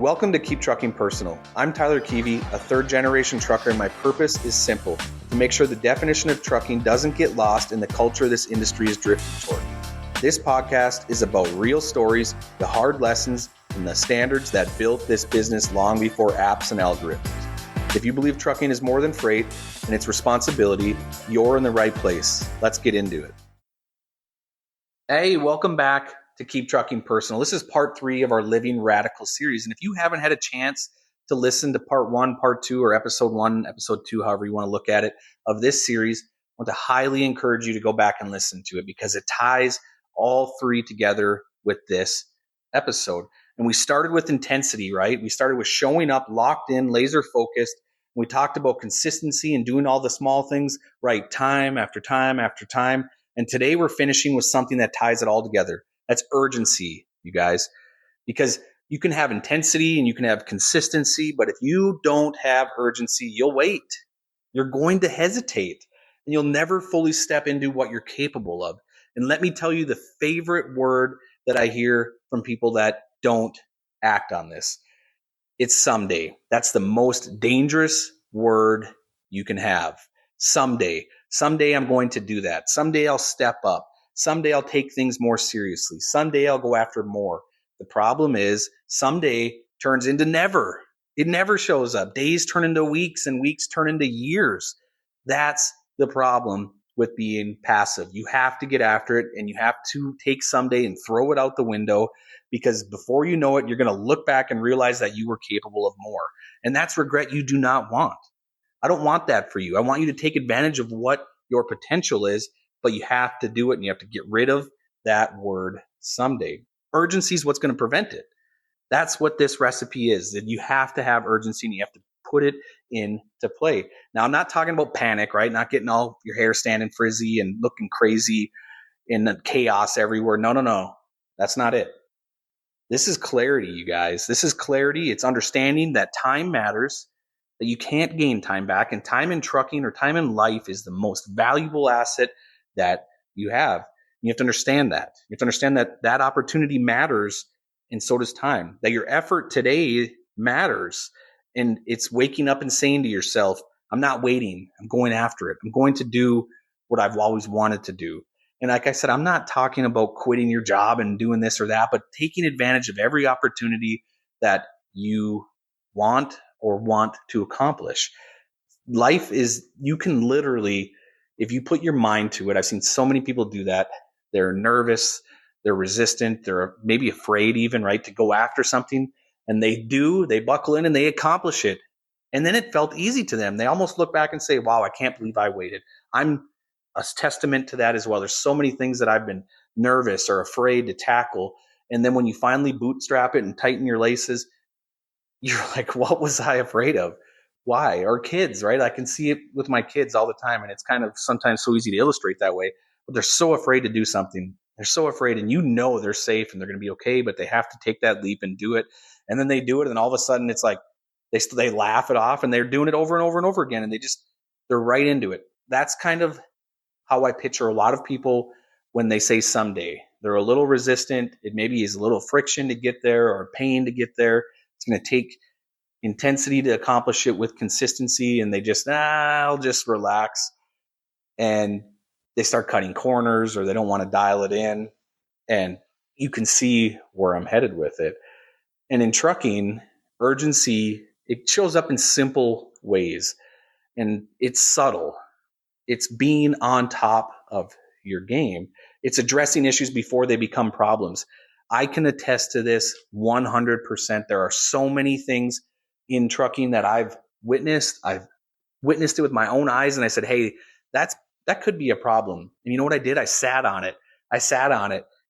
Welcome to Keep Trucking Personal. I'm Tyler Kivi, a third-generation trucker, and my purpose is simple: to make sure the definition of trucking doesn't get lost in the culture this industry is drifting toward. This podcast is about real stories, the hard lessons, and the standards that built this business long before apps and algorithms. If you believe trucking is more than freight and its responsibility, you're in the right place. Let's get into it. Hey, welcome back to Keep Trucking Personal. This is part 3 of our Living Radical series. And if you haven't had a chance to listen to part 1, part 2, or episode 1, episode 2, however you want to look at it, of this series, I want to highly encourage you to go back and listen to it because it ties all 3 together with this episode. And we started with intensity, right? We started with showing up, locked in, laser focused. We talked about consistency and doing all the small things right, time after time after time. And today we're finishing with something that ties it all together. That's urgency, you guys, because you can have intensity and you can have consistency, but if you don't have urgency, you'll wait. You're going to hesitate and you'll never fully step into what you're capable of. And let me tell you the favorite word that I hear from people that don't act on this. It's someday. That's the most dangerous word you can have. Someday. Someday I'm going to do that. Someday I'll step up. Someday I'll take things more seriously. Someday I'll go after more. The problem is someday turns into never. It never shows up. Days turn into weeks and weeks turn into years. That's the problem with being passive. You have to get after it and you have to take someday and throw it out the window because before you know it, you're going to look back and realize that you were capable of more. And that's regret you do not want. I don't want that for you. I want you to take advantage of what your potential is, but you have to do it and you have to get rid of that word someday. Urgency is what's going to prevent it. That's what this recipe is, that you have to have urgency and you have to put it into play. Now, I'm not talking about panic, right? Not getting all your hair standing frizzy and looking crazy in the chaos everywhere. No. That's not it. This is clarity, you guys. This is clarity. It's understanding that time matters, that you can't gain time back, and time in trucking or time in life is the most valuable asset that you have. You have to understand that. You have to understand that that opportunity matters, and so does time. That your effort today matters, and it's waking up and saying to yourself, I'm not waiting. I'm going after it. I'm going to do what I've always wanted to do. And like I said, I'm not talking about quitting your job and doing this or that, but taking advantage of every opportunity that you want or want to accomplish. Life is, you can literally, if you put your mind to it, I've seen so many people do that. They're nervous, they're resistant, they're maybe afraid even, right, to go after something. And they buckle in and they accomplish it. And then it felt easy to them. They almost look back and say, wow, I can't believe I waited. I'm a testament to that as well. There's so many things that I've been nervous or afraid to tackle. And then when you finally bootstrap it and tighten your laces, you're like, what was I afraid of? Why? Or kids, right? I can see it with my kids all the time. And it's kind of sometimes so easy to illustrate that way. But they're so afraid to do something. They're so afraid, and you know they're safe and they're going to be okay, but they have to take that leap and do it. And then they do it. And all of a sudden it's like they laugh it off and they're doing it over and over and over again. And they're right into it. That's kind of how I picture a lot of people when they say someday. They're a little resistant. It maybe is a little friction to get there or pain to get there. It's going to take intensity to accomplish it with consistency. And they just, I'll just relax. And they start cutting corners or they don't want to dial it in. And you can see where I'm headed with it. And in trucking, urgency, it shows up in simple ways. And it's subtle. It's being on top of your game. It's addressing issues before they become problems. I can attest to this 100%. There are so many things in trucking that I've witnessed. I've witnessed it with my own eyes. And I said, hey, that could be a problem. And you know what I did? I sat on it.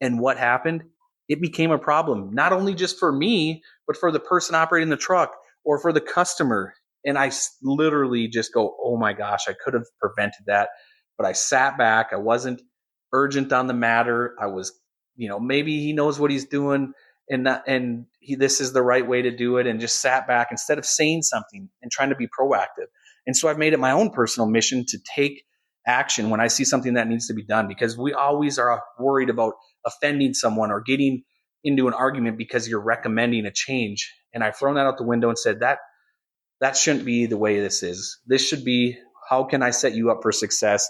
And what happened? It became a problem, not only just for me, but for the person operating the truck or for the customer. And I literally just go, oh my gosh, I could have prevented that. But I sat back. I wasn't urgent on the matter. I was, maybe he knows what he's doing and this is the right way to do it, and just sat back instead of saying something and trying to be proactive. And so I've made it my own personal mission to take action when I see something that needs to be done, because we always are worried about offending someone or getting into an argument because you're recommending a change. And I've thrown that out the window and said that shouldn't be the way this is. This should be, how can I set you up for success?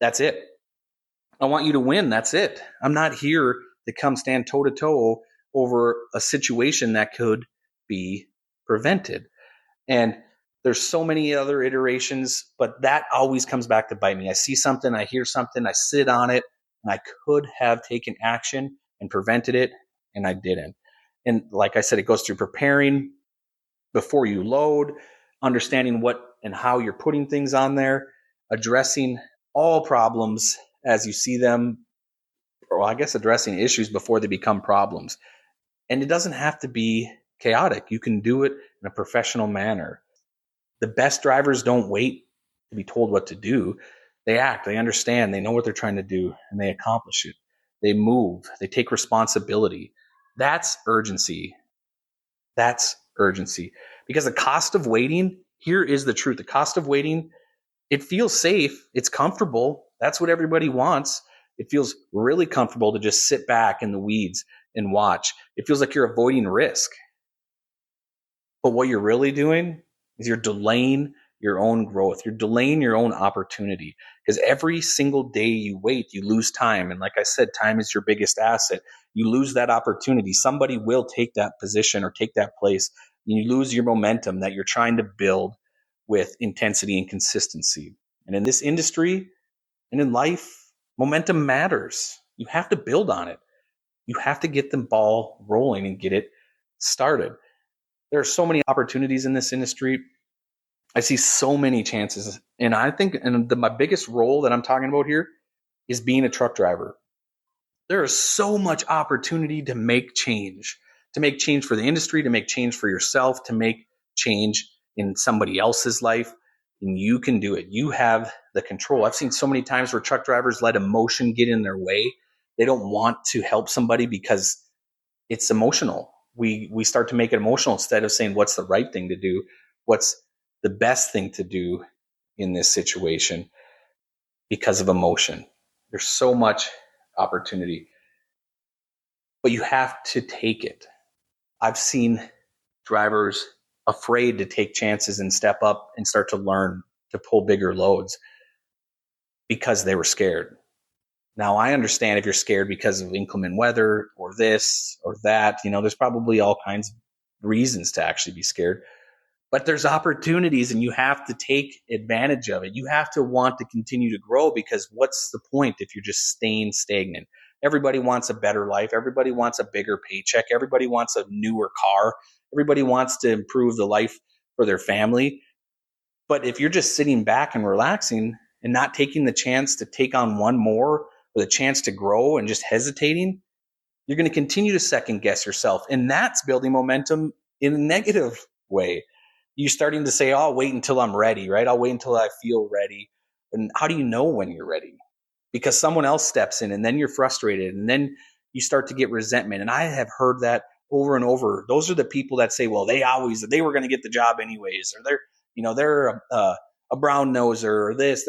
That's it. I want you to win. That's it. I'm not here to come stand toe to toe over a situation that could be prevented. And there's so many other iterations, but that always comes back to bite me. I see something, I hear something, I sit on it, and I could have taken action and prevented it, and I didn't. And like I said, it goes through preparing before you load, understanding what and how you're putting things on there, addressing all problems as you see them, or I guess addressing issues before they become problems. And it doesn't have to be chaotic. You can do it in a professional manner. The best drivers don't wait to be told what to do. They act, they understand, they know what they're trying to do, and they accomplish it. They move, they take responsibility. That's urgency. That's urgency. Because the cost of waiting, here is the truth. The cost of waiting, it feels safe. It's comfortable. That's what everybody wants. It feels really comfortable to just sit back in the weeds and watch. It feels like you're avoiding risk. But what you're really doing is you're delaying your own growth. You're delaying your own opportunity, because every single day you wait, you lose time. And like I said, time is your biggest asset. You lose that opportunity. Somebody will take that position or take that place. You lose your momentum that you're trying to build with intensity and consistency. And in this industry and in life, momentum matters. You have to build on it. You have to get the ball rolling and get it started. There are so many opportunities in this industry. I see so many chances. And I think my biggest role that I'm talking about here is being a truck driver. There is so much opportunity to make change for the industry, to make change for yourself, to make change in somebody else's life. And you can do it. You have the control. I've seen so many times where truck drivers let emotion get in their way. They don't want to help somebody because it's emotional. We start to make it emotional instead of saying what's the right thing to do, what's the best thing to do in this situation, because of emotion. There's so much opportunity, but you have to take it. I've seen drivers afraid to take chances and step up and start to learn to pull bigger loads because they were scared. Now, I understand if you're scared because of inclement weather or this or that, there's probably all kinds of reasons to actually be scared. But there's opportunities and you have to take advantage of it. You have to want to continue to grow, because what's the point if you're just staying stagnant? Everybody wants a better life. Everybody wants a bigger paycheck. Everybody wants a newer car. Everybody wants to improve the life for their family. But if you're just sitting back and relaxing and not taking the chance to take on one more, or the chance to grow, and just hesitating, you're going to continue to second guess yourself. And that's building momentum in a negative way. You're starting to say, oh, I'll wait until I'm ready, right? I'll wait until I feel ready. And how do you know when you're ready? Because someone else steps in and then you're frustrated and then you start to get resentment. And I have heard that over and over. Those are the people that say, well, they were going to get the job anyways, or they're a brown noser or this.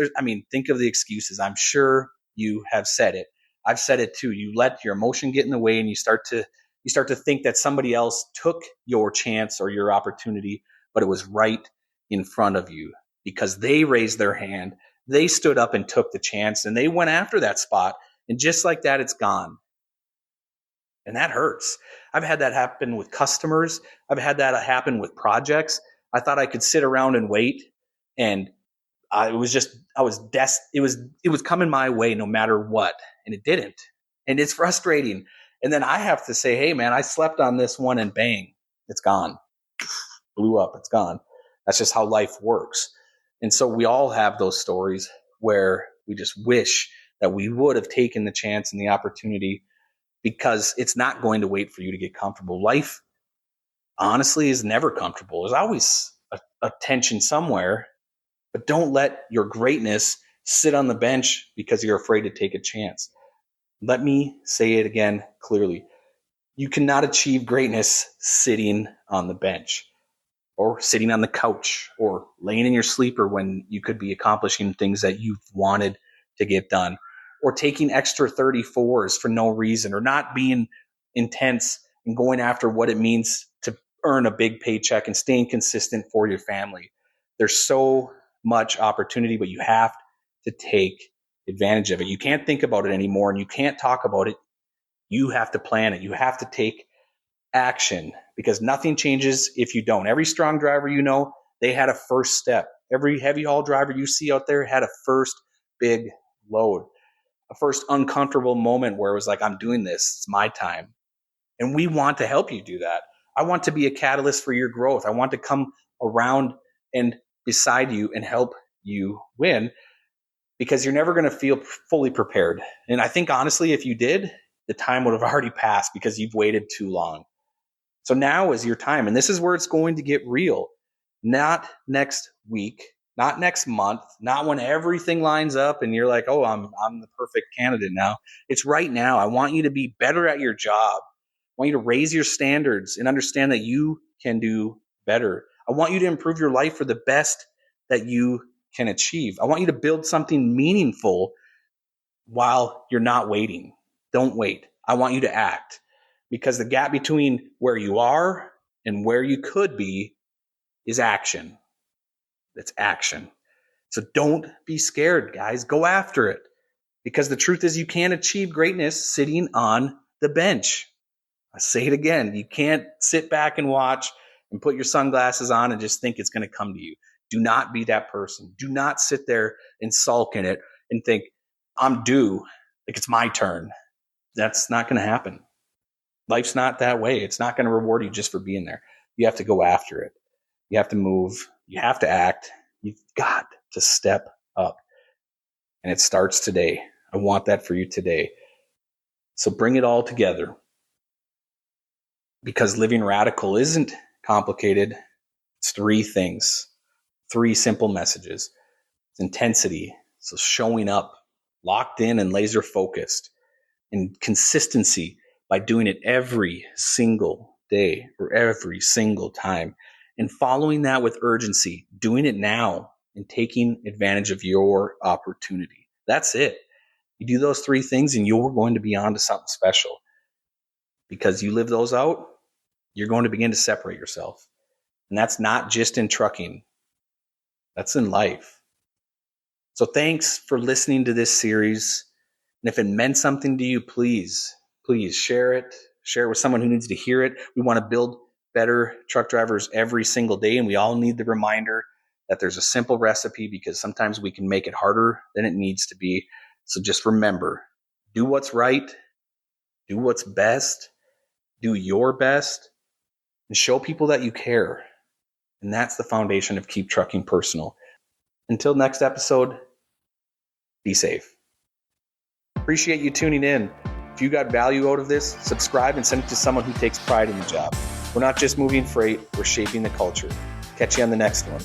Think of the excuses. I'm sure you have said it. I've said it too. You let your emotion get in the way and you start to think that somebody else took your chance or your opportunity, but it was right in front of you because they raised their hand. They stood up and took the chance and they went after that spot. And just like that, it's gone. And that hurts. I've had that happen with customers. I've had that happen with projects. I thought I could sit around and wait, and it was coming my way no matter what, and it didn't. And it's frustrating. And then I have to say, hey man, I slept on this one and bang, it's gone. Blew up, it's gone. That's just how life works. And so we all have those stories where we just wish that we would have taken the chance and the opportunity, because it's not going to wait for you to get comfortable. Life, honestly, is never comfortable. There's always a tension somewhere, but don't let your greatness sit on the bench because you're afraid to take a chance. Let me say it again clearly. You cannot achieve greatness sitting on the bench or sitting on the couch or laying in your sleeper when you could be accomplishing things that you've wanted to get done, or taking extra 34s for no reason, or not being intense and going after what it means to earn a big paycheck and staying consistent for your family. There's so much opportunity, but you have to take advantage of it. You can't think about it anymore, and you can't talk about it. You have to plan it. You have to take action, because nothing changes if you don't. Every strong driver they had a first step. Every heavy haul driver you see out there had a first big load, a first uncomfortable moment where it was like, I'm doing this, it's my time. And we want to help you do that. I want to be a catalyst for your growth. I want to come around and beside you and help you win, because you're never going to feel fully prepared. And I think honestly, if you did, the time would have already passed because you've waited too long. So now is your time. And this is where it's going to get real. Not next week, not next month, not when everything lines up and you're like, oh, I'm the perfect candidate now. It's right now. I want you to be better at your job. I want you to raise your standards and understand that you can do better. I want you to improve your life for the best that you can achieve. I want you to build something meaningful while you're not waiting. Don't wait. I want you to act, because the gap between where you are and where you could be is action. That's action. So don't be scared, guys. Go after it, because the truth is you can't achieve greatness sitting on the bench. I say it again. You can't sit back and watch and put your sunglasses on and just think it's going to come to you. Do not be that person. Do not sit there and sulk in it and think, I'm due, like it's my turn. That's not going to happen. Life's not that way. It's not going to reward you just for being there. You have to go after it. You have to move. You have to act. You've got to step up. And it starts today. I want that for you today. So bring it all together. Because living radical isn't complicated. It's three things, three simple messages. It's intensity, so showing up, locked in and laser focused, and consistency by doing it every single day or every single time, and following that with urgency, doing it now and taking advantage of your opportunity. That's it. You do those three things and you're going to be on to something special, because you live those out, you're going to begin to separate yourself. And that's not just in trucking. That's in life. So thanks for listening to this series. And if it meant something to you, please share it. Share it with someone who needs to hear it. We want to build better truck drivers every single day. And we all need the reminder that there's a simple recipe, because sometimes we can make it harder than it needs to be. So just remember, do what's right, do what's best, do your best, and show people that you care. And that's the foundation of Keep Trucking Personal. Until next episode, be safe. Appreciate you tuning in. If you got value out of this, subscribe and send it to someone who takes pride in the job. We're not just moving freight, we're shaping the culture. Catch you on the next one.